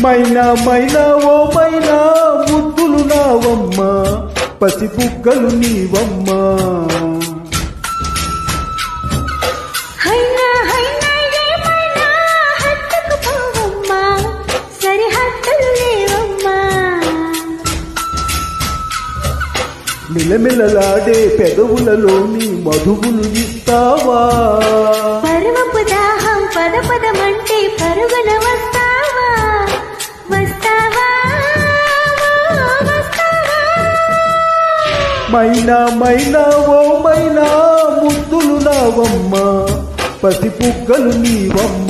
మైనా మైనా ఓ మైనా ముద్దులు నావమ్మ పసి బుగ్గలు నీవమ్మ మిలమిలలాడే పెదవులలోని మధువులు ఇస్తావా పరమపు దాహం పద పదమంటే పరుగున వస్తావా వస్తావా వస్తావా మైనా మైనా ఓ మైనా ముద్దులు నావమ్మ పసి బుగ్గలు నీవమ్మ